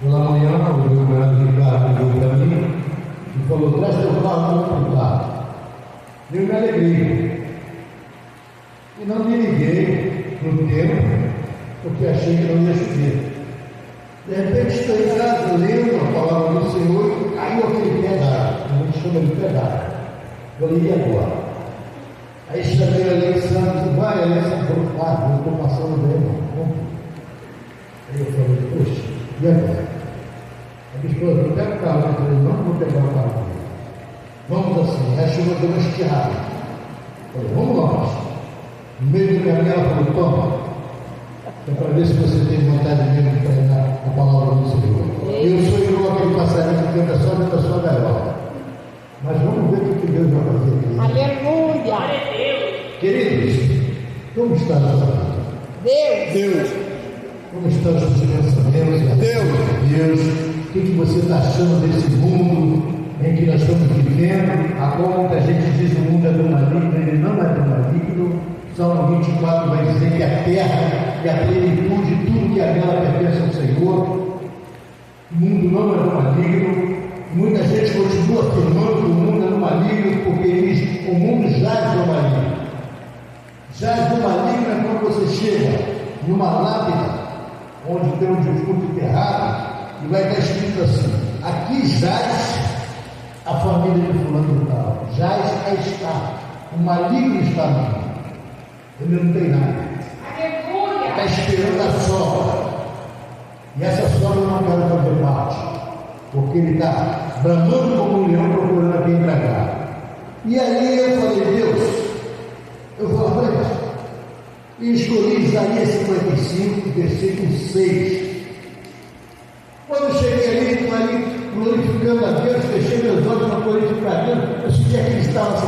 Pela manhã, o meu grande Ricardo ligou para mim e falou: traz teu carro para o carro. Eu me alegrei. E não me liguei no tempo, porque achei que não ia chover. De repente estou em casa lendo a palavra do Senhor e caiu aquele pé d'água. A gente chama de pé d'água. Eu falei: e agora? Aí chamei a Alexandre e disse: vai, Alexandre, eu estou passando bem, não. Aí eu falei: poxa, e agora? A minha esposa: não pega o carro. Eu falei: não vou pegar o carro. Vamos assim. Aí a chuva deu uma estiada. Eu falei: vamos lá. No meio do caminho ela falou: toma. É para ver se você tem vontade mesmo de treinar a palavra do Senhor. Eu sou igual aquele passarinho que canta só dentro da sua gaiola. Mas vamos ver o que Deus vai fazer aqui. Aleluia! Queridos, como está a nossa vida? Deus! Como estão os seus pensamentos? Deus! O que você está achando desse mundo em que nós estamos vivendo? Agora muita gente diz que o mundo é do maligno, ele não é do maligno. Salmo 24 vai dizer que a terra e a plenitude, tudo que a dela pertence ao Senhor. O mundo não é do maligno. Muita gente continua afirmando que o mundo é do maligno porque diz: o mundo jaz do maligno. Jaz do maligno é quando você chega numa lápide onde tem um defunto enterrado e vai estar escrito assim: aqui jaz a família de fulano de tal. Jaz é estar. O maligno está ali. Ele não tem nada. Está esperando a sobra. E essa sobra não quer fazer parte. Porque ele está bramando como um leão procurando a quem tragar. E aí eu falei: Deus, eu vou à frente. E escolhi Isaías 55, versículo 6. Quando cheguei ali glorificando a Deus, fechei meus olhos para glorificar a Deus, eu senti aquele estalo assim.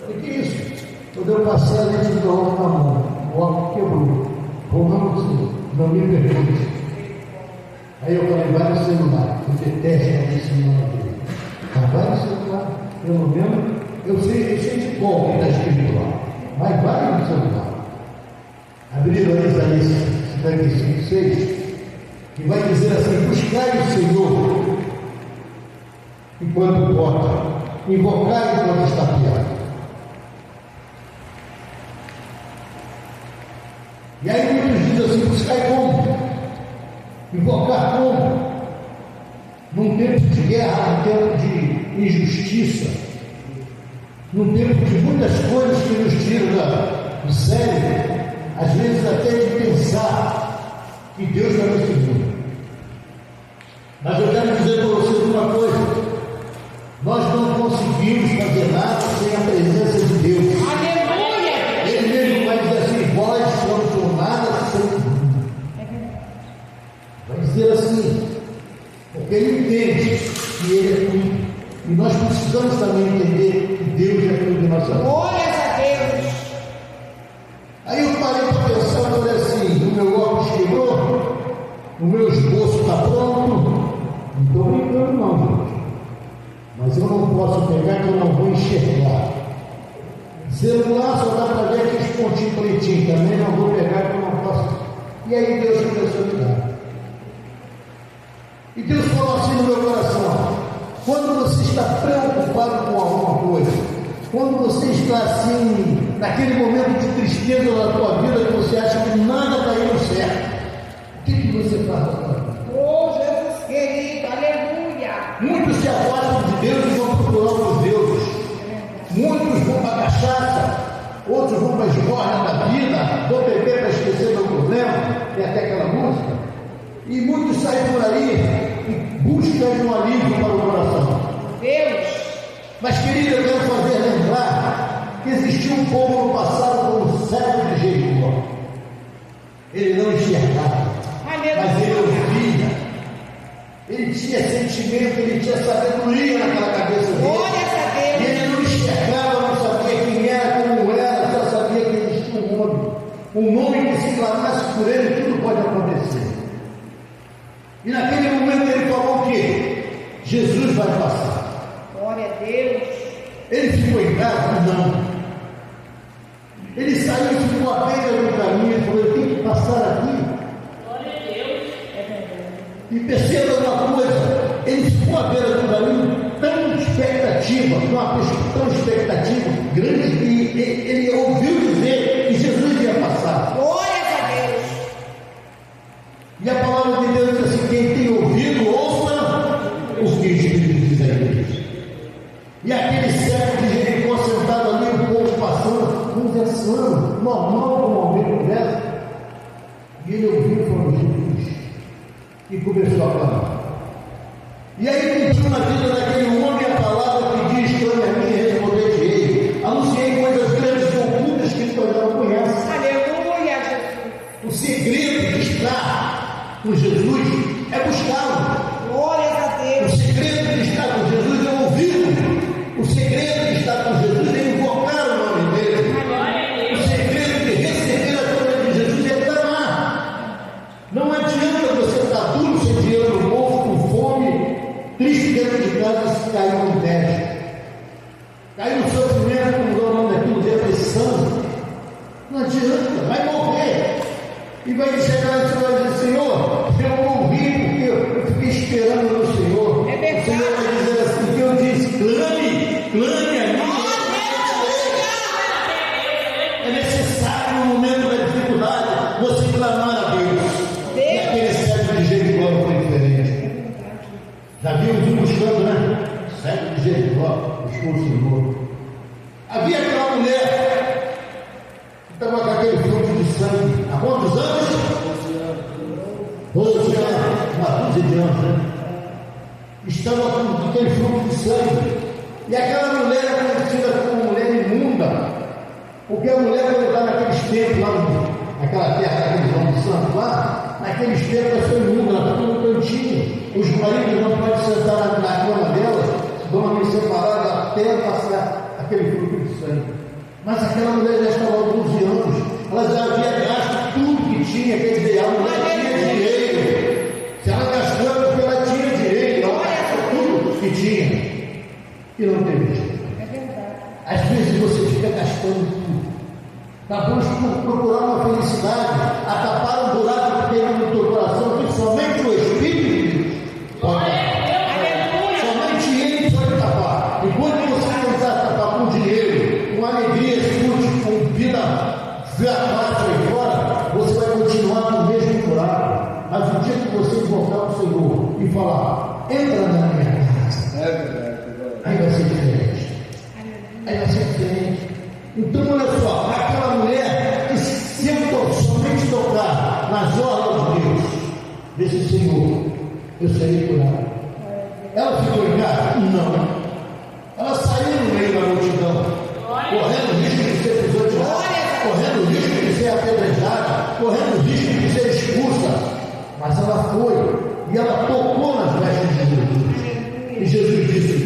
Falei: que isso? Quando eu passei a lente do óculos na mão, o óculos quebrou. Romano, não me pergunte. Aí eu falei: vai no celular. Eu detesto esse celular dele. Mas vai no celular. Pelo menos eu sei de qual que está escrito lá. Mas vai no celular. Abriram Isaías 55, 6, que vai dizer assim: buscai o Senhor enquanto pode, invocai enquanto está piado. E aí muitos dizem assim: buscar como? Invocar como? Num tempo de guerra, num tempo de injustiça, num tempo de muitas coisas que nos tiram do cérebro, às vezes até de pensar que Deus está nesse mundo. Mas eu quero dizer para vocês uma coisa: nós não conseguimos fazer nada sem a presença de Deus. Ele mesmo vai dizer assim: vós não sou nada sem mim. Vai dizer assim, porque ele entende que ele é tudo. E nós precisamos também entender que Deus é tudo em nossa vida. Glórias a Deus! Aí eu parei para pensar e falei assim: o meu óculos quebrou, o meu esboço está pronto. Não estou brincando não, gente. Mas eu não posso pegar que eu não vou enxergar. Celular só dá para ver aqueles pontinhos pretinhos, também não vou pegar que eu não posso. E aí Deus começou a me dar. E Deus falou assim no meu coração: quando você está preocupado com alguma coisa, quando você está assim, naquele momento de tristeza na tua vida, que você acha que nada está indo certo, o que você faz na tua vida? Oh, Jesus querido, aleluia! Muitos se afastam de Deus e vão procurar outros deuses. Muitos vão para a cachaça, outros vão para a esborna da vida, vão beber para esquecer do problema, tem até aquela música. E muitos saem por aí e buscam um alívio para o coração. Deus! Mas, querido, eu quero fazer lembrar que existiu um povo no passado como o cego de Jericó. Ele não enxergava, mas ele ouvia. Ele tinha sentimento, ele tinha sabedoria naquela cabeça dele. Glórias a Deus! E ele não enxergava, não sabia quem era, como era, só sabia que existia um nome. Um nome que, se clamasse por ele, tudo pode acontecer. E naquele momento ele falou o quê? Jesus vai passar. Glória a Deus! Ele ficou em casa? Não. Ele saiu e ficou à beira do caminho e falou: eu tenho que passar aqui. Glória a Deus! É verdade. E perceba uma coisa, ele ficou à beira do caminho tão expectativa, tão expectativa grande, que ele ouviu dizer que Jesus ia passar. Glórias a Deus. E a palavra de Deus diz assim: quem tem ouvido, ouça o que o Espírito diz à igreja. E aquele servo de Jericó sentado ali, o povo passando, conversando, normal, como alguém conversa. E ele ouviu e falou: Jesus. E começou a falar. E aí pediu na vida daquele homem a palavra que diz: clame a mim e responder-te-ei. Anunciei coisas grandes e ocultas que tu não conheces. Aleluia, Jesus. O segredo de estar com Jesus é buscá-lo. Glórias a O Deus. segredo de estar com Jesus é ouvi-lo. O segredo de estar com Jesus é invocar o nome dele. O segredo de receber a glória de Jesus é clamar. Não adianta você estar duro, sem dinheiro no bolso, com fome, triste dentro de casa, se cair no inveja, cair no sofrimento, como o nome daquilo, depressão. Não adianta, vai morrer. E vai chegar e vai dizer: Senhor, eu morri porque eu fiquei esperando no Senhor. É verdade. O Senhor vai dizer assim: que eu disse, clame a mim. É necessário no momento da dificuldade você clamar a Deus. E aquele servo de Jericó não foi diferente. Já vimos um buscando, né? Servo de Jericó buscou o Senhor. Havia aquela mulher que estava com aquele fluxo de sangue há quantos anos? 12 anos, uma dúzia de anos, né? Estava com aquele fluxo de sangue. E aquela mulher era conhecida como mulher imunda, porque a mulher, quando está naqueles tempos lá, naquela terra, naquele nome santo lá, naqueles tempos ela foi imunda, ela ficou no cantinho. Os maridos não podem sentar na cama dela, vão ali separados até passar aquele fluxo de sangue. Mas aquela mulher já estava há 12 anos, ela já havia gasto tudo que tinha, quer dizer, a mulher tinha dinheiro. Se ela gastou é porque ela tinha dinheiro, ela gastou tudo que tinha e não teve jeito. É verdade. Às vezes você fica gastando tudo, está buscando procurar uma felicidade, a tapar um buraco que tem no teu coração, que somente o Espírito de Deus pode tapar. Somente Ele pode tapar. Enquanto você tentar tapar com dinheiro, com alegria, com vida fácil aí fora, você vai continuar no mesmo buraco. Mas o dia que você invocar o Senhor e falar: entra na minha casa, aí vai ser diferente. Aí vai ser diferente. Então, olha só, aquela mulher que se eu somente tocar nas ordens de Deus, desse Senhor, eu serei curado. Ela ficou em casa? Não. Ela saiu no meio da multidão, correndo o risco de ser pisoteada, correndo o risco de ser apedrejada, correndo o risco de ser expulsa. Mas ela foi e ela tocou nas vestes de Jesus. E Jesus disse: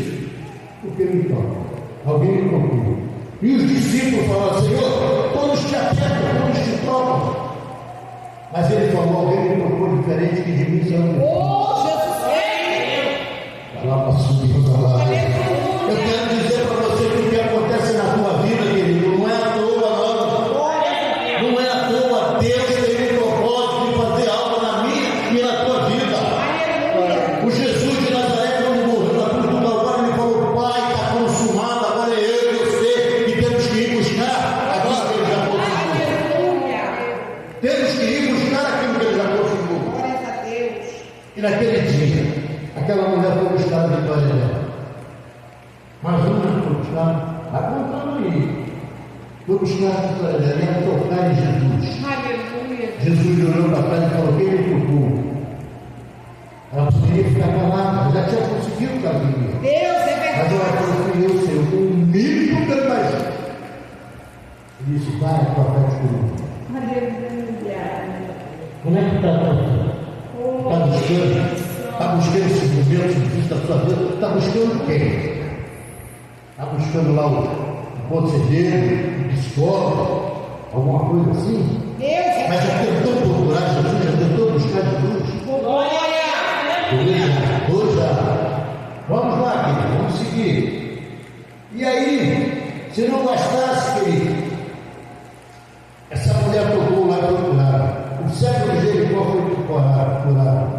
por que me toca? Alguém me tocou. E os discípulos falaram: Senhor, todos te apertam, todos te tocam. Mas ele falou: alguém me tocou diferente que de mim se não. Oh, Jesus. Lá para subir para lá. Eu quero dizer para você que o que acontece na tua vida, querido, não é à toa, não. Não é à toa. Deus tem um propósito de fazer algo na minha e na tua vida. O Jesus de Nazaré, quando morreu na cruz do Calvário, ele falou: Pai, está consumado, agora é eu e você que temos que ir buscar aquilo que ele já conseguiu. Temos que ir buscar aquilo que ele já conseguiu. Glórias a Deus. E naquele dia, aquela mulher foi buscar a vitória dela. Mas uma foi buscar, vai contando aí. Foi buscar a vitória dela, ia tocar em Jesus. Aleluia. Jesus olhou para trás e falou: quem me tocou? Ela poderia ficar calada, já tinha conseguido o que ela queria. Deus é Mas verdade. ela falou: fui eu, Senhor, com um mínimo tocando mais. Ele disse: vai, profeta comigo. Aleluia. Como é que está a tua vida? Está buscando? Está buscando esses momentos difíceis da sua vida? Está buscando quem? Está buscando lá o conselheiro, o psicólogo, alguma coisa assim? Deus é Mas já tentou procurar Jesus? Já tentou buscar Jesus? glória. Hoje, vamos lá, querido, vamos seguir. E aí, se não bastasse, querido, essa mulher tocou lá e foi curada. O cego de Jericó foi curado.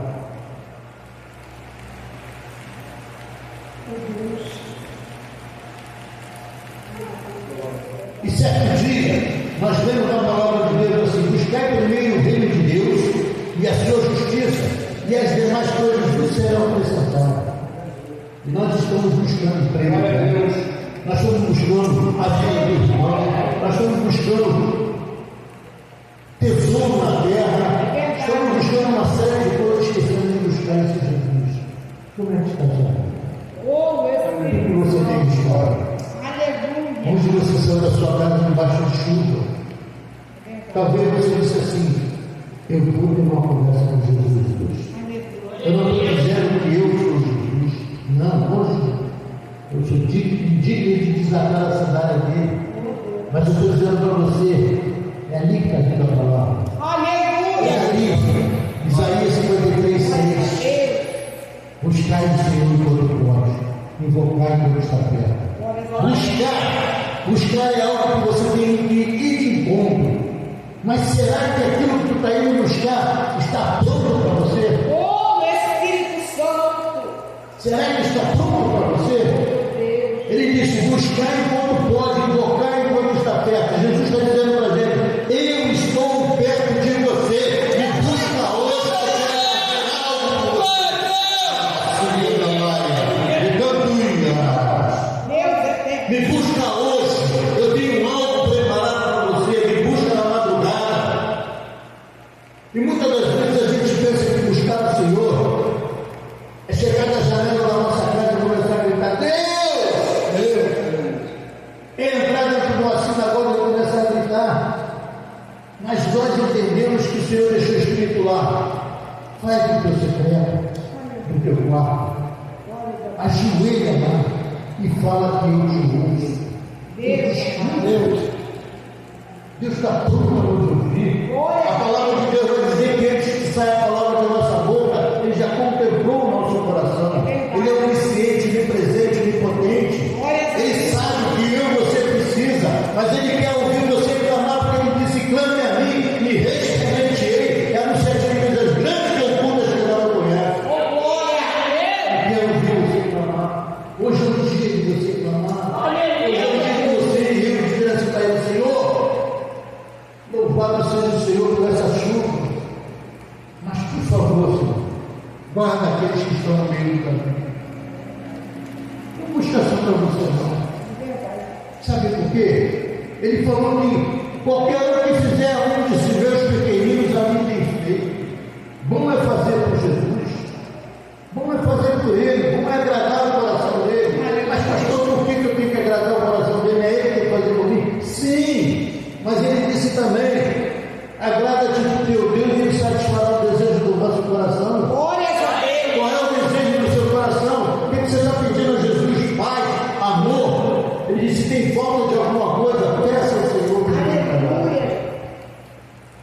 e as demais coisas nos serão acrescentadas. E nós estamos buscando emprego, nós estamos buscando a vida do irmão, nós estamos buscando tesouro na terra, estamos buscando uma série de coisas que estamos buscar esse Jesus. Como é que está já? Oh, meu O que Deus. você tem buscado? Aleluia. Onde você saiu da sua casa debaixo de chuva? Talvez você disse assim: eu vou ter uma conversa com Jesus hoje. Eu não estou dizendo que eu sou Jesus. Não, hoje eu sou digno de desatar a sandália dele. Mas eu estou dizendo para você: é ali que está vindo a palavra. É Aleluia. ali. Isaías 53, 6. Buscai o Senhor enquanto pode, invocar enquanto está perto. Buscar é algo que você tem que ir de encontro. Mas será que aquilo que tu está indo buscar está pronto para você? Oh, Espírito Santo. Será que está pronto para você? Ele disse: buscar enquanto pode, invocar enquanto está perto. Jesus está dizendo para a gente: eu estou perto de você. Me busca hoje para fazer algo por você. Deus eterno. Me busca hoje, eu tenho algo preparado para você, me busca na madrugada. E muitas das vezes a gente pensa que buscar o Senhor é chegar na janela da nossa casa e começar a gritar: Deus! Deus! É entrar dentro de uma sinagoga e começar a gritar. Mas nós entendemos que o Senhor deixou escrito lá: faz o teu secreto, no teu quarto, ajoelha lá e fala que eu te ouço. Deus está pronto para nos ouvir. A palavra de Deus vai dizer que antes que saia a palavra da nossa boca, Ele já contemplou o nosso coração. Ele é onisciente, onipresente, onipotente. Ele sabe que eu e você precisa, mas Ele quer ouvir você clamar, porque Ele disse: clame a mim e responderei. É no sete das grandes e ocultas que ela conhece. Ele quer ouvir você clamar. Hoje é o dia de você clamar. Hoje é o dia de você e eu dizer assim para Ele: Senhor, louvado seja o Senhor por essa chuva. Mas por favor, Senhor, guarda aqueles que estão no meio do caminho. Não busca só para você, não. Sabe por quê? Ele falou que qualquer um que fizer um de meus pequeninos a mim tem feito. Bom é fazer por Jesus. Bom é fazer por Ele. Bom é agradar o coração dele. Mas pastor, por que eu tenho que agradar o coração dele? É Ele que tem que fazer por mim? Sim, mas Ele disse também: agrada-te do teu Deus e Ele satisfará o desejo do nosso coração. Glórias a Deus. Qual é o desejo do seu coração? O que você está pedindo a Jesus? Paz, amor. Ele disse: tem falta de alguma coisa? Peça ao Senhor. Aleluia.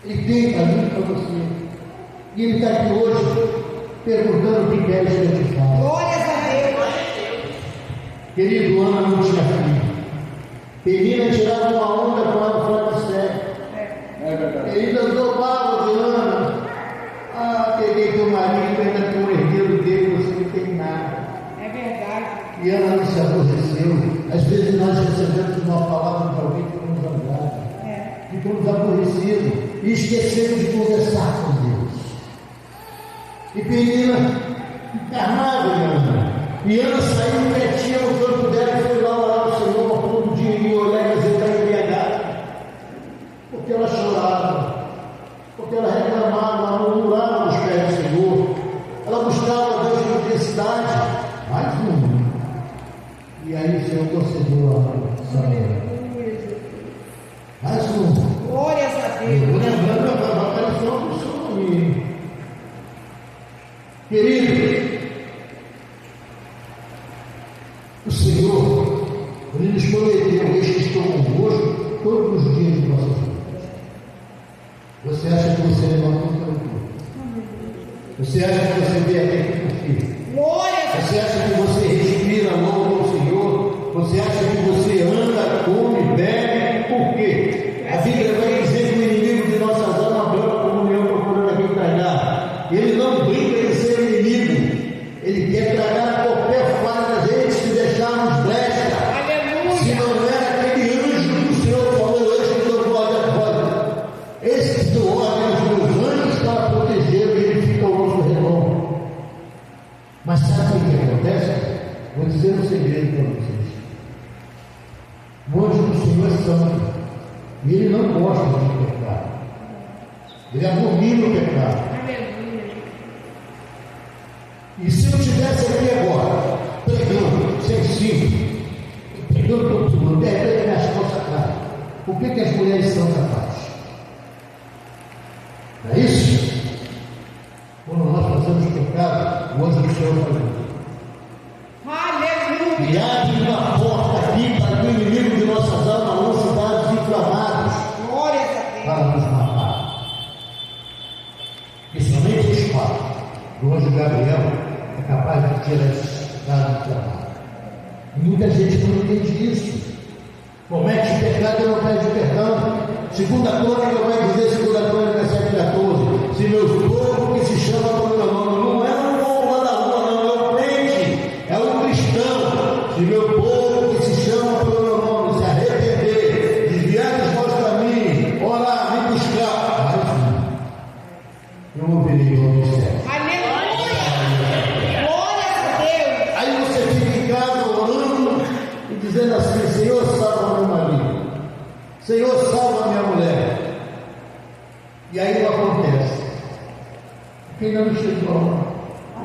Ele tem caminho para você. E Ele está aqui hoje perguntando o que queres que eu te fale. Glórias a Deus. Querido, Ana não tinha filho. Penina tirava uma onda com ela fora do céu. Ele andou bravo de Ana. Ah, peguei teu marido, ainda tem um herdeiro dele, você não tem nada. É verdade. E ela não se aborreceu. Às vezes nós recebemos uma palavra de alguém que nos agrada, ficamos aborrecidos e esquecemos de conversar com Deus. E Penina encarnava em Ana. E Ana saiu quietinha no campo dela e foi lá orar ao Senhor todo dia e olhar e dizer: está embriagada. Porque ela chorava, porque ela reclamava, ela murmurava nos pés do Senhor. Ela buscava a Deus com intensidade. Mais um. E aí o Senhor concedeu a Samuel. Mais um. Glórias a Deus. Lembrando a aparição do Senhor. Querido, o Senhor, Ele nos prometeu: eis que estou convosco todos os dias de nossa vida. Você acha que você levantou pelo corpo? Você acha que você veio até aqui por quê? Glórias a Você acha que você respira logo ao Senhor? Você acha que você anda, come, bebe? Por quê? A Bíblia vai dizer que o inimigo de nossas almas branca comunhão procurando aqui tragar. Ele não brinca em ser inimigo. Ele quer tragar qualquer falha da gente se deixarmos brecha. Se não era aquele anjo que o Senhor falou: esse que deu guarda. Esse que deu ordem aos meus anjos para proteger, e ele fica ao nosso redor. santo. E ele não gosta de pecado. Ele abomina o pecado. Aleluia. E se eu estivesse aqui agora, pregando, sensível, pregando todo mundo, de repente minhas costas caem. Por que as mulheres são capazes? Não é isso? Quando nós fazemos pecado, o anjo do Senhor faz isso. Aleluia. E abre uma porta aqui para que o inimigo de nossas almas não se dá inflamados Glória a Deus. para nos matar. E somente o espada do anjo Gabriel é capaz de tirar esse estado inflamado. E muita gente não entende isso. Comete pecado e não pede perdão. Segunda Crônica vai dizer, segunda Crônica 7,14, se meus povos que se chamam pelo meu nome, não é um povo lá da rua, não, é um crente, é um cristão. Se meu povo que se chama pelo meu nome se arrepender, desviar dos maus caminhos, orar, me buscar, mas eu ouvirei o nome certo. Aleluia. Glória a Deus. Aí você fica em casa orando e dizendo assim, Senhor, salva meu marido. Senhor, salva minha mulher. E aí não acontece. Porque ainda não chegou.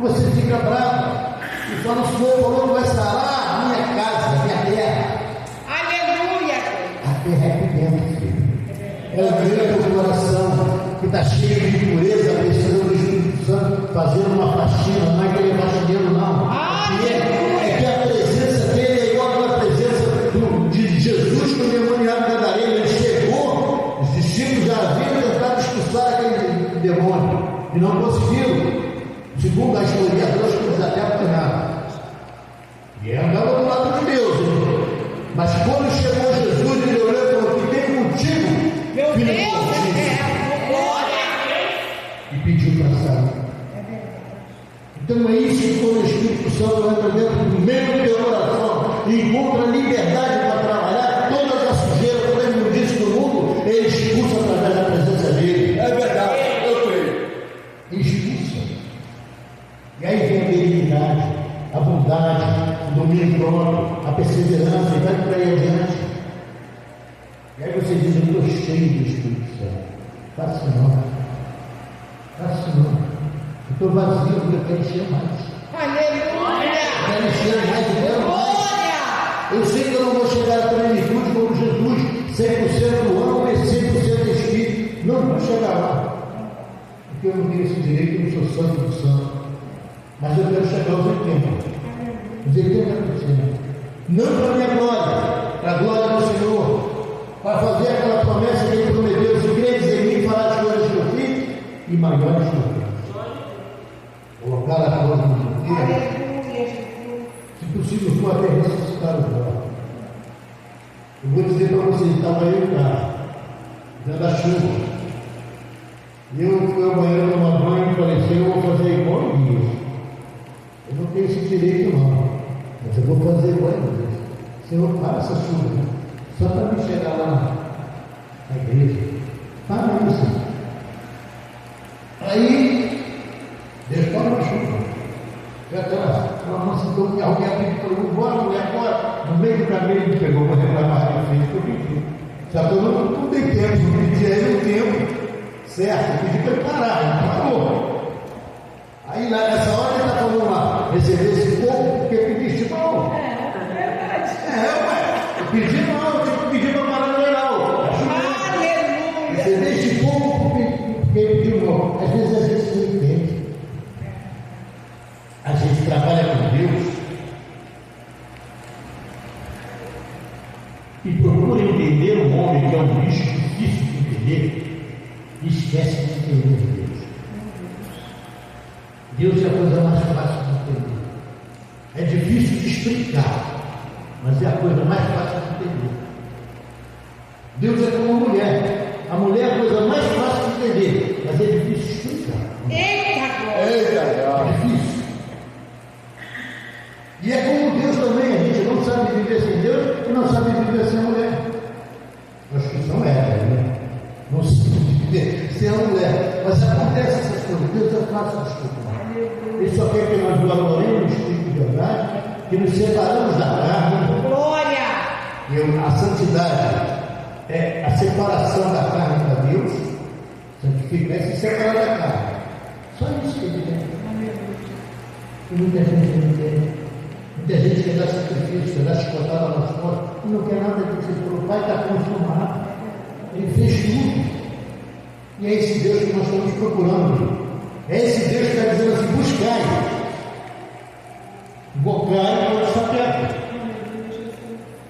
Você fica bravo. E fala, o Senhor falou que vai sarar minha casa, minha terra. Aleluia. A terra é aqui dentro, filho. É o meu teu coração que está cheio de pureza, precisando do Espírito Santo, fazendo uma faxina. Não é aquele faxineiro, não. É que a presença dele é igual àquela presença de Jesus com o demoniado gadareno. Ele chegou, os discípulos já haviam tentado expulsar aquele demônio e não conseguiram. Segundo a historiadora, eles até apanharam. E andava do lado de Deus. Hein? Mas quando chegou Jesus, ele olhou e falou: que tem contigo, Meu filho Deus. do Glória. e pediu para sair. Então é isso que quando o Espírito Santo entra dentro do meio do teu coração e encontra liberdade para trabalhar, todas as sujeiras, toda a imundície do mundo, ele expulsa através da presença dele. É verdade, eu creio. Ele expulsa. E aí vem a benignidade, a bondade, o domínio próprio, a perseverança, e vai por aí adiante. E aí você diz: eu estou cheio do Espírito Santo. Faça não. Faça não. Eu estou vazio porque eu quero encher mais. Aleluia. Eu quero encher mais, eu quero mais. Glória. Eu sei que eu não vou chegar à plenitude como Jesus, 100% homem, 100% Espírito. Não vou chegar lá. Porque eu não tenho esse direito, eu não sou santo do santo. Mas eu quero chegar aos 80. Os 80%. Não para a minha glória, para a glória do Senhor. Para fazer aquela promessa que ele prometeu: se credes em mim, farás as coisas que eu fiz e maiores que eu fiz. Colocar a glória no dia. Aleluia, Jesus. Se possível, for até ressuscitar o corpo. Eu vou dizer para vocês: estava eu em casa, dentro da chuva. E eu fui ao banheiro tomar banho e falei: Senhor, eu vou fazer igual a Deus. Eu não tenho esse direito, não, mas eu vou fazer igual a Deus. Senhor, para essa chuva, só para me chegar lá na igreja. Para isso. Aí, Deus para a chuva. Eu estava uma moça que alguém pediu para eu: bora, mulher, bora. No meio do caminho ele me pegou para reclamar que eu fiz, que eu pedi. Já estou não tem tempo, não pedi aí o tempo. Certo, eu pedi para ele parar, ele parou. Aí lá nessa hora ele está falando lá: receber esse povo, porque pediste mal. É verdade. Ué, eu pedi mal, eu tinha que pedir para parar no geral. Aleluia. Receber esse povo, porque pediu mal. Às vezes a gente não entende. A gente trabalha com Deus e procura entender o homem, que é um bicho difícil de entender, e esquece de entender Deus. Deus é a coisa mais fácil de entender. É difícil de explicar, mas é a coisa mais fácil de entender. Deus é como a mulher. A mulher é a coisa mais fácil de entender, mas é difícil de explicar. Eita, glória. É difícil. E é como Deus também. A gente não sabe viver sem Deus e não sabe viver sem a mulher. Acho que são héteros, né? Não sabe viver sem a mulher. Mas acontece essas coisas. Deus é fácil de explicar. Ele só quer que nós o adoremos no Espírito de verdade, que nos separamos da carne. Glória. A santidade é a separação da carne para Deus, santificar e se separar da carne. Só isso que ele quer. E muita gente não quer. Muita gente quer dar sacrifício, quer dar chicotada nas costas, e não quer nada disso. O Pai está consumado. Ele fez tudo. E é esse Deus que nós estamos procurando. É esse Deus que está dizendo assim: buscai. Invocai quando está perto.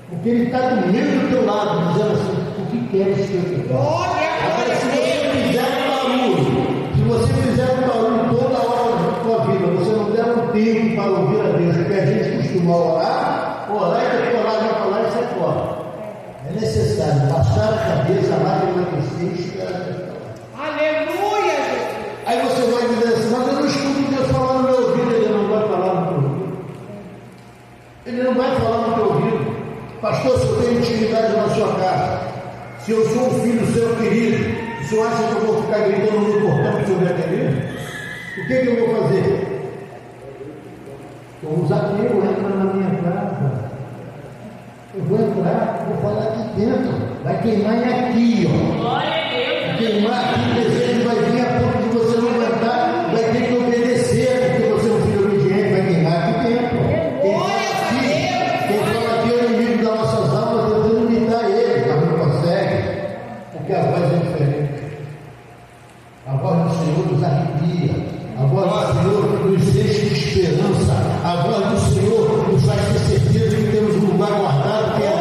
Porque Ele está do meio do teu lado, dizendo assim: o que queres que eu te faça? Agora, se você fizer um barulho, se você fizer um barulho toda hora da tua vida, você não der um tempo para ouvir a Deus, porque a gente costuma orar e depois orar, vai falar e sai fora. É necessário baixar a cabeça, lágrima descer e esperar Deus falar. Aleluia, Jesus. Aí você vai dizer assim: mas eu não escuto Deus falar no meu ouvido. Ele não vai falar no teu ouvido. Ele não vai falar no teu ouvido. Pastor, se eu tenho intimidade na sua casa, se eu sou um filho seu querido, o senhor acha que eu vou ficar gritando no portão que o senhor é querido? O que eu vou fazer? O Zaqueu entra na minha casa. Eu vou entrar, vou falar aqui dentro. Vai queimar aqui, ó. Glória a Deus. Vai queimar aqui, o desejo vai vir a ponto de você não aguentar, vai ter que obedecer, porque você é um filho obediente, vai queimar aqui dentro. Quem fala aqui é o inimigo das nossas almas, tentando imitar ele, mas não consegue, porque a voz é diferente. A voz do Senhor nos arrepia, a voz do Senhor nos enche de esperança, a voz do Senhor nos faz ter certeza que temos um lugar guardado, que é a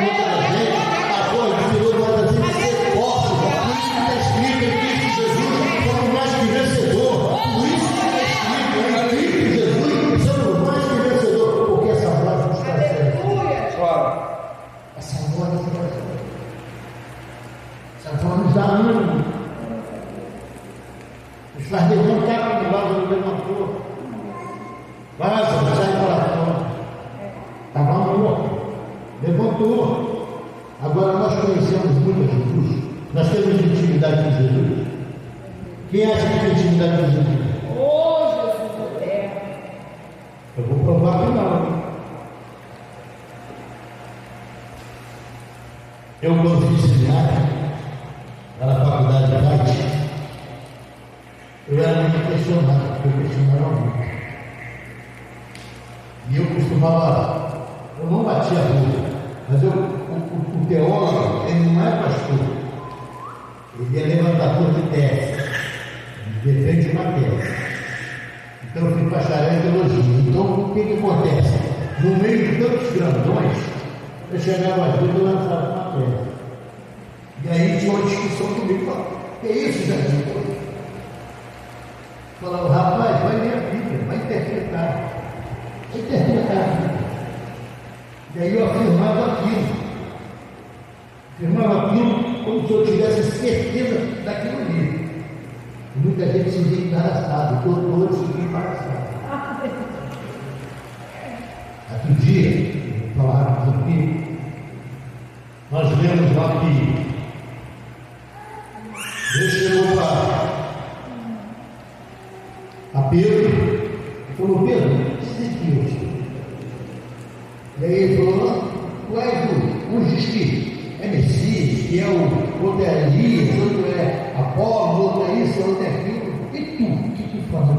vida da gente. A voz do Senhor vai trazer ser forte, por isso que está escrito em Cristo Jesus, somos mais que vencedor. Por isso que está escrito em Cristo Jesus, somos mais que vencedor, porque essa voz nos faz certo. Essa voz nos faz certo. Essa voz nos dá ânimo. Nos faz levantar quando Lázaro levantou. Lázaro, sai para fora. Estava morto. Levantou. Agora nós conhecemos muito Jesus. Nós temos intimidade com Jesus. Quem acha que tem intimidade com Jesus? Oh, Jesus do céu. Eu vou provar que não. Eu, quando fiz seminário, lá na faculdade de Haiti, eu era muito questionado, porque eu questionava muito. E eu costumava, eu não batia a boca, mas o teólogo, ele não é pastor, ele é levantador de tese, ele defende uma tese. Então eu fui bacharel em teologia. Então o que acontece? No meio de tantos grandões, eu chegava às vezes e lançava uma tese. E aí tinha uma discussão comigo, falava: que é isso, Jardim? Falava: rapaz, vai ler a Bíblia, vai interpretar. Vai interpretar a Bíblia. E aí eu afirmava aquilo. Afirmava aquilo como se eu tivesse certeza daquilo ali. E muita gente se vê embaraçada, doutores se vê embaraçados. Outro dia, falávamos aqui, nós lemos lá que Deus chegou a Pedro e falou: Pedro, o que é Deus? E aí ele falou: tu és uns diz que é Messias, que é o outro é Elias, outro é Apolo, outro é isso, outro é aquilo. E tu, o que tu fala?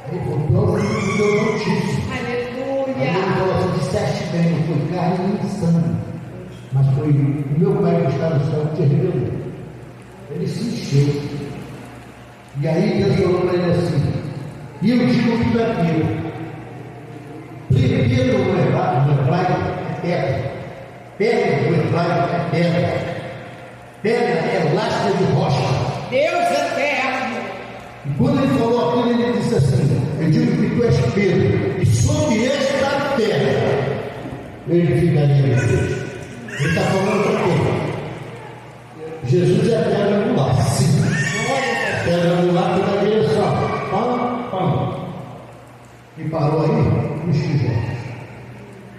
Aí ele falou: tu é o filho do Deus Altíssimo. Aleluia. Aí ele falou assim: disseste bem, não foi carne nem sangue, mas foi o meu Pai que está no céu que te revelou. Ele se encheu. E aí Deus falou para ele assim: e eu digo que tu é Pedro. Pedro no hebraico é pedra. Pedra no hebraico é pedra. Pedra é lasca de rocha. Deus eterno. E quando ele falou aquilo, ele disse assim: eu digo que tu és Pedro, e sobre esta terra eu edificaria a minha igreja. Ele está falando para quê? Jesus é pedra angular, sim. Pedra angular que dá direção. Pam. E parou aí nos tijolos.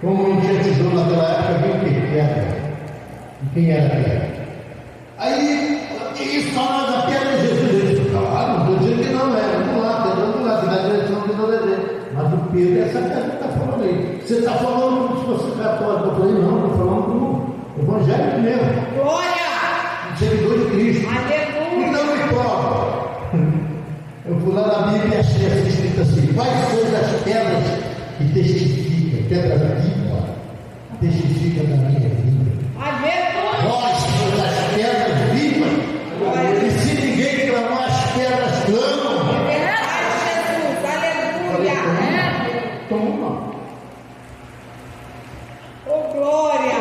Como não tinha tijolo naquela época, veio o quê? Pedra. E quem era pedra? Aí, isso fala da pedra de Jesus. Ele disse: claro, não estou dizendo que não é. Vamos lá, pedra angular, que dá direção que não deve. Mas o Pedro é essa pedra que está falando aí. Você está falando como se fosse católico. Eu falei: não, estou falando Evangélico mesmo, Glória. seguidor de Cristo. Aleluia. Então me prova. Eu fui lá na Bíblia e achei assim, escrito assim: quais são as pedras que testificam, pedras vivas, testificam da minha vida? Aleluia. Nós somos as pedras vivas, e se ninguém clamar, as pedras clamam. É verdade, Jesus. Aleluia. Toma. Oh, glória.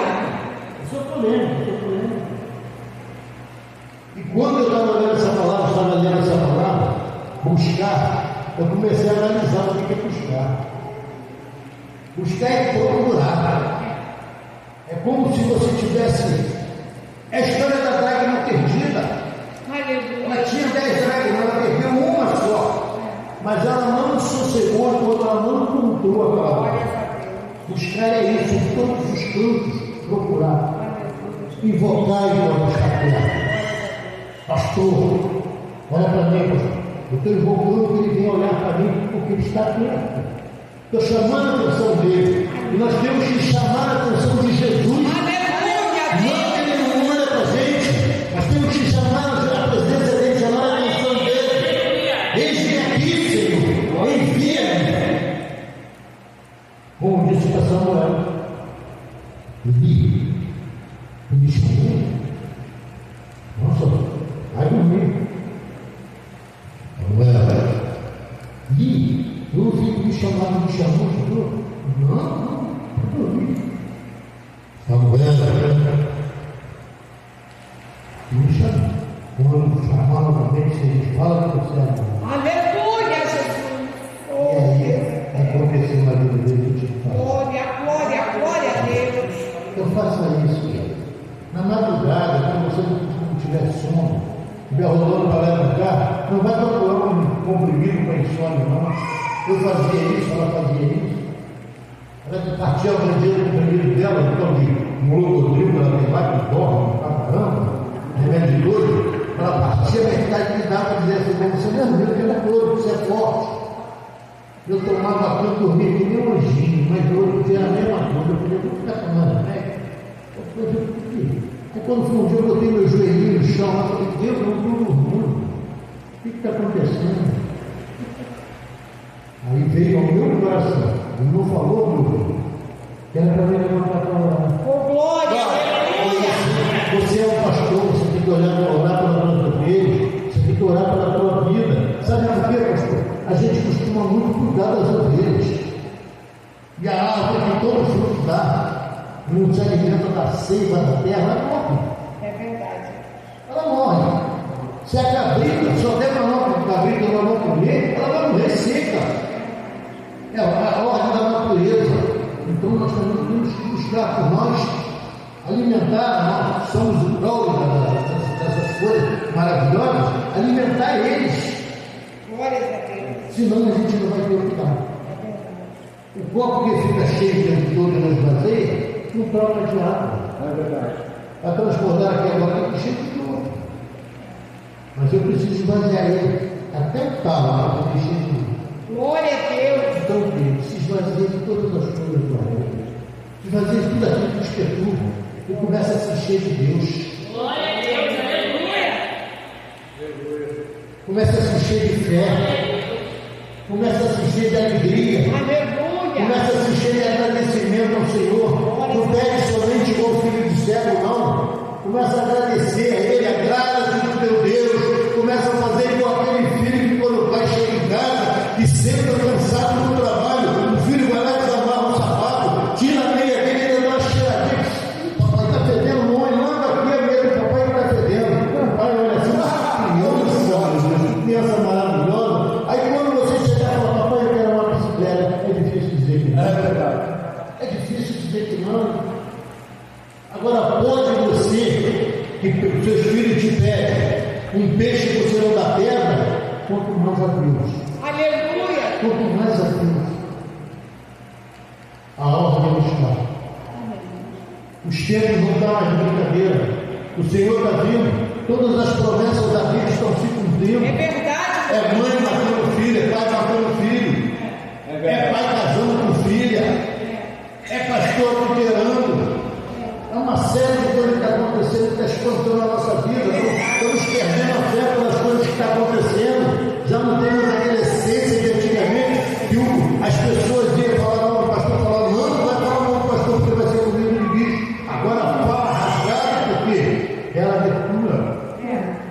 Eu sou polêmico. E quando eu estava lendo essa palavra, buscar, eu comecei a analisar o que é buscar. Buscar é procurar. É como se você tivesse. É a história da dragma perdida. Aleluia. Ela tinha 10 dragmas, ela perdeu uma só. Mas ela não sossegou enquanto ela não encontrou aquela dragma. Buscar é isso, em todos os cantos, procurar. Invocar e buscar terra. Pastor, olha para mim, pastor. Eu estou invocando que ele venha olhar para mim porque ele está perto. Estou chamando a atenção dele. E nós temos que chamar a atenção de Jesus. Não que ele não olha para a gente, mas temos que chamar a presença dele, chamar a atenção dele. Eis-me aqui, Senhor. Envia-me. Como disse para Samuel, ele me chamou. Nossa, vai dormir. Samuel, e eu ouvi me chamar, me chamou. Não, dormir. Samuel, me chamou. Quando chamar novamente, você fala que você é. Aleluia, Jesus. E Oh, aí, aconteceu na vida dele, eu te falo. glória, glória, glória a Deus. Eu faço isso. Na madrugada, quando você não tiver sono, estiver rodando para lá e para cá, não vai procurar um comprimido para insônia, não. Eu fazia isso, ela fazia isso. Ela partia o dia do comprimido dela, então de molotodril, ela tem lá que dorme, pra caramba, remédio de doido. Ela partia a metade que dá para dizer assim: você não é meu, todo, você é forte. Eu tomava aquilo, dormia que nem um anjinho, mas eu tinha a mesma coisa. Eu falei: vou ficar tomando remédio. Aí quando foi um dia, eu botei meu joelhinho no chão, eu falei: Deus, eu não estou dormindo. O que está acontecendo? Aí veio ao meu coração, ele não falou, meu filho, que era para mim levantar para orar. Oh, glória, aleluia. Você é um pastor, você tem que orar pela tua igreja, você tem que orar pela tua vida. Sabe por quê, pastor? A gente costuma muito cuidar das ovelhas. E a árvore que todo fruto dá, não se alimenta da seiva da terra, ela morre. É verdade. Ela morre. Se a cabrita, só der para a cabrita ela não comer, ela vai morrer seca. É a ordem da natureza. Então nós também temos que buscar por nós alimentar, nós somos o prol dessas coisas maravilhosas, alimentar eles. Glórias a Deus. Senão a gente não vai ter o que dar. O copo que fica cheio o tempo todo e não esvazia, não troca de água. É verdade. Vai transportar aqui agora tem cheio de novo. Mas eu preciso esvaziar ele até o talo para poder encher de novo. Glória a Deus. Então, Deus, se esvazia de todas as coisas do reino, se esvazia de tudo aquilo que nos perturba e começa a se encher de Deus. Glória a Deus. Aleluia. Começa a se encher de fé, começa a se encher de alegria, Aleluia. começa a se encher de agradecimento ao Senhor. Não pede somente igual o filho de cego, não. Começa a agradecer a Ele, agrada-te do teu Deus. Começa a fazer igual aquele filho que quando o pai chega em casa e senta cansado do trabalho, o filho vai lá e desamarra um sapato, tira a meia dele e dá uma cheiradinha. Papai está fedendo, mãe, manda aqui a meia do papai que está fedendo. O pai olha assim: que criança maravilhosa. Aí quando você chegar e falar: papai, eu quero uma bicicleta, é difícil dizer que não. É verdade. É difícil dizer que não. Agora, pode você, que os seus filhos te pedem um peixe que você não dá pedra, quanto mais a Deus. Aleluia. Quanto mais a Deus. A ordem está. Os tempos não estão mais de brincadeira. O Senhor está vindo. Todas as promessas da Bíblia estão se cumprindo. É verdade. É mãe matando filho, é pai matando filho. É pai casando com filha. É pastor tutelando. É uma série de descontrole na nossa vida, estamos perdendo a fé pelas coisas que estão acontecendo, já não temos aquela essência de antigamente, que as pessoas iam falar, não, o pastor falava, não vai falar não, pastor, porque vai ser comido de bicho. Agora fala rasgado, porque ela decura.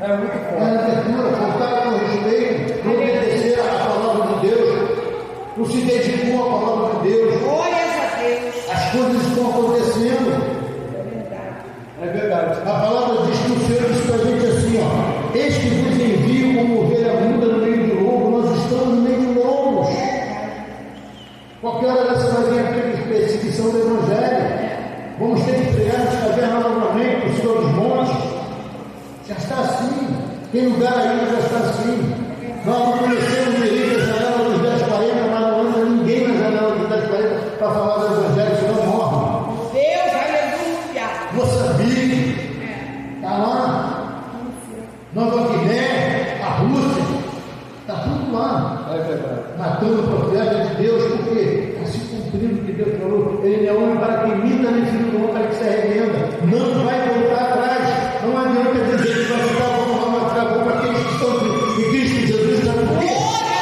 É muito forte. Ela decura, faltaram com respeito, não obedeceram a palavra de Deus, não se dedicou à palavra de Deus. Glórias a Deus. As coisas estão acontecendo. É verdade. A palavra diz que o Senhor diz para a gente assim, ó, eis que vos envio como ovelha muda no meio de lobo, nós estamos no meio de lobos. Qualquer hora dessa vai vir aqui perseguição do Evangelho. Vamos ter que pregar nas cavernas novamente, o Senhor dos montes. Já está assim. Tem lugar ainda, já está assim. Nós não conhecemos ninguém na janela dos 1040, mas não anda ninguém na janela dos 1040 para falar do Evangelho, senão morre. Deus, aleluia. Moçambique, está lá. Nova Guiné, a Rússia, está tudo lá. É verdade. Matando o profeta de Deus, porque está se cumprindo o que Deus falou. Ele é homem para que imita, nem filho do homem para que se arrependa. Não vai voltar atrás. Não adianta dizer que vai ficar bom, não vai ficar bom para aqueles que estão em Cristo Jesus. Sabe por quê?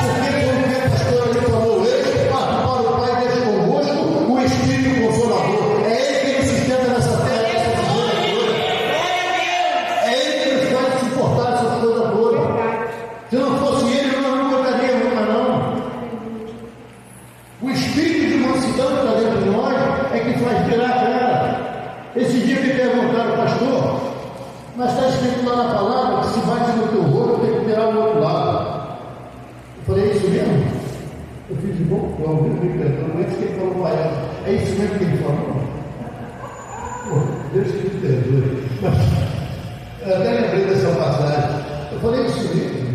Porque quando a pastora ali falou, ele parte para o Pai, deixa convosco o Espírito Consolador. É ele que nos sustenta nessa terra, essa coisa toda. É ele que nos faz suportar essas coisas todas. Se não fosse ele, nós não aguentaria nunca, não. O espírito de mansidão que está dentro de nós é que faz virar a cara. Esse dia me perguntaram, pastor, mas está escrito lá na palavra que se bate no teu rosto, tem que tirar o outro lado. Eu falei, é isso mesmo? Eu fiz de bom, eu ouvi me perguntando, não é isso que ele falou para ela. É isso mesmo que ele falou? Pô, Deus que me perdoe. Mas eu até lembrei dessa passagem. Eu falei, é isso mesmo.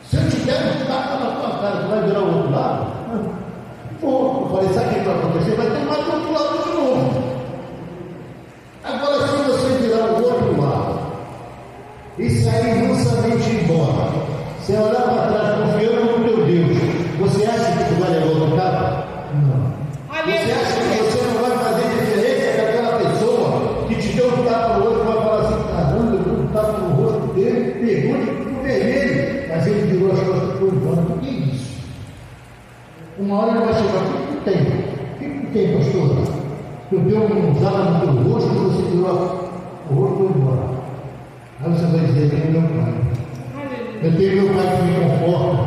Se eu te der um tapa na tua cara, tu vai virar o outro lado? Pô, eu falei, sabe o que vai acontecer? Vai ter mais do outro lado de novo. Agora, se você virar o outro lado e sair mansamente embora, você olhar para trás confiando no teu Deus, você acha que tu vai levar outro tapa? Não. Você acha que você não vai fazer diferença com aquela pessoa que te deu um tapa no rosto e vai falar assim, caramba, eu dei um tapa no rosto dele, pergunte pro vermelho, mas ele virou as costas e foi embora. O que é isso? Uma hora ele vai chegar, o que tem? O que tem, pastor? Eu dei uma usada no teu rosto e você virou o rosto e foi embora. Aí você vai dizer, eu tenho meu pai. Eu tenho meu pai que me conforta.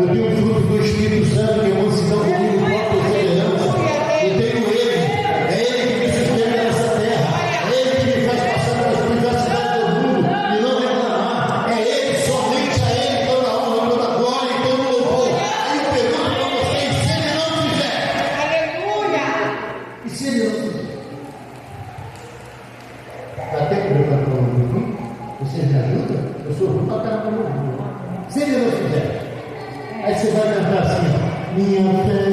Eu tenho o fruto do Espírito Santo que é mansidão comigo, com perseverança. Eu tenho ele. É ele que me sustenta nessa terra. É ele que me faz passar pelas adversidades do mundo e não reclamar. É ele, somente a ele, toda a honra, toda a glória e todo o louvor. Aí eu pergunto para vocês, se ele não fizer? Aleluia. E se ele não fizer? Está até preocupado com o mundo? Você me ajuda? Eu sou ruim para caramba no mundo. Se ele não fizer, aí você vai cantar assim, minha fé